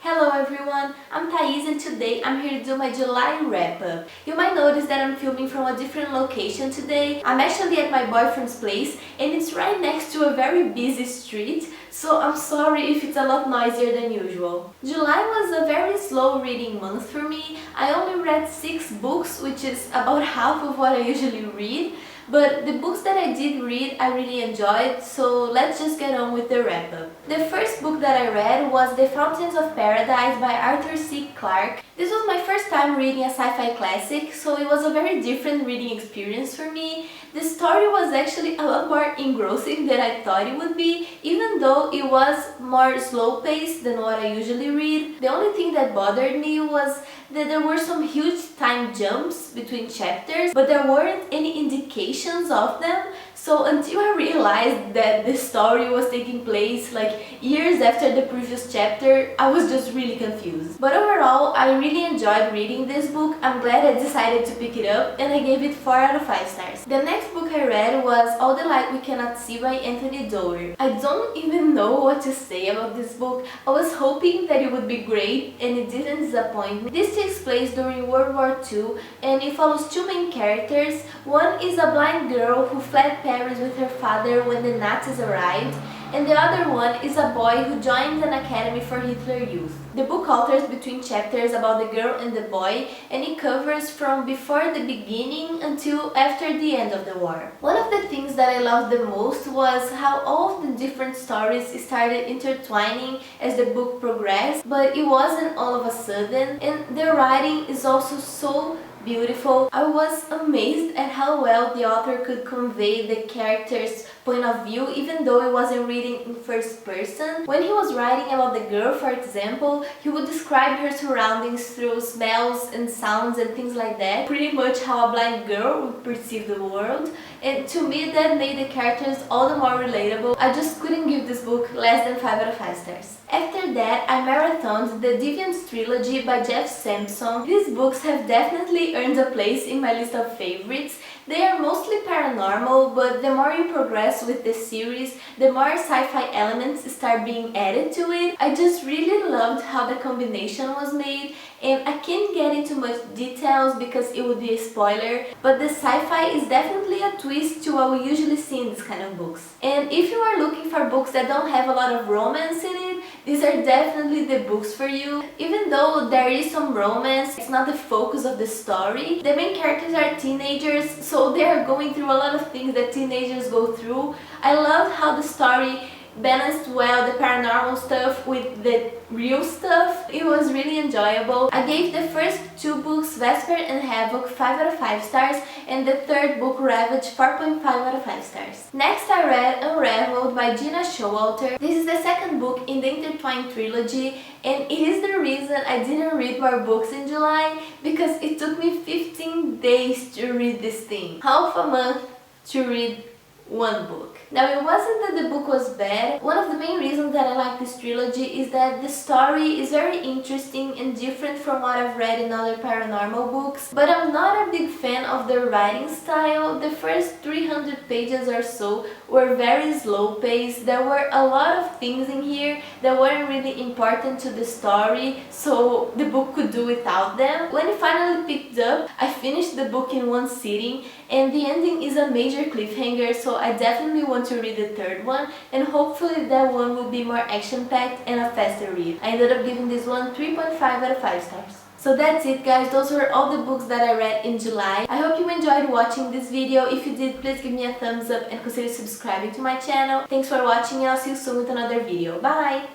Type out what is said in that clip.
Hello everyone, I'm Thais and today I'm here to do my July wrap-up. You might notice that I'm filming from a different location today. I'm actually at my boyfriend's place and it's right next to a very busy street, so I'm sorry if it's a lot noisier than usual. July was a very slow reading month for me. I only read 6 books, which is about half of what I usually read. But the books that I did read, I really enjoyed, so let's just get on with the wrap-up. The first book that I read was The Fountains of Paradise by Arthur C. Clarke. This was my first time reading a sci-fi classic, so it was a very different reading experience for me. The story was actually a lot more engrossing than I thought it would be, even though it was more slow-paced than what I usually read. The only thing that bothered me was that there were some huge time jumps between chapters, but there weren't any indications of them. So until I realized that the story was taking place like years after the previous chapter, I was just really confused. But overall, I really enjoyed reading this book. I'm glad I decided to pick it up and I gave it 4 out of 5 stars. The next book I read was All the Light We Cannot See by Anthony Doerr. I don't even know what to say about this book. I was hoping that it would be great and it didn't disappoint me. This takes place during World War II and it follows 2 main characters. One is a blind girl who fled Paris with her father when the Nazis arrived, and the other one is a boy who joins an academy for Hitler Youth. The book alters between chapters about the girl and the boy, and it covers from before the beginning until after the end of the war. One of the things that I loved the most was how all of the different stories started intertwining as the book progressed, but it wasn't all of a sudden, and the writing is also so beautiful. I was amazed at how well the author could convey the character's point of view even though he wasn't reading in first person. When he was writing about the girl, for example, he would describe her surroundings through smells and sounds and things like that, pretty much how a blind girl would perceive the world, and to me that made the characters all the more relatable. I just couldn't give this book less than 5 out of 5 stars. After that, I marathoned the Deviants trilogy by Jeff Sampson. These books have definitely earned a place in my list of favorites. They are mostly paranormal, but the more you progress with the series, the more sci-fi elements start being added to it. I just really loved how the combination was made, and I can't get into much details because it would be a spoiler, but the sci-fi is definitely a twist to what we usually see in this kind of books. And if you are looking for books that don't have a lot of romance in it, these are definitely the books for you. Even though there is some romance, it's not the focus of the story. The main characters are teenagers, so they are going through a lot of things that teenagers go through. I loved how the story balanced well the paranormal stuff with the real stuff. It was really enjoyable. I gave the first 2 books, Vesper and Havoc, 5 out of 5 stars, and the third book, Ravage, 4.5 out of 5 stars. Next I read Unraveled by Gina Showalter. This is the second book in the Intertwined trilogy, and it is the reason I didn't read more books in July, because it took me 15 days to read this thing. Half a month to read one book. Now, it wasn't that the book was bad. One of the main reasons that I like this trilogy is that the story is very interesting and different from what I've read in other paranormal books, but I'm not a big fan of the writing style. The first 300 pages or so were very slow paced. There were a lot of things in here that weren't really important to the story, so the book could do without them. When it finally picked up, I finished the book in one sitting, and the ending is a major cliffhanger, so I definitely want to read the third one, and hopefully that one will be more action-packed and a faster read. I ended up giving this one 3.5 out of 5 stars. So that's it guys, those were all the books that I read in July. I hope you enjoyed watching this video. If you did, please give me a thumbs up and consider subscribing to my channel. Thanks for watching and I'll see you soon with another video. Bye!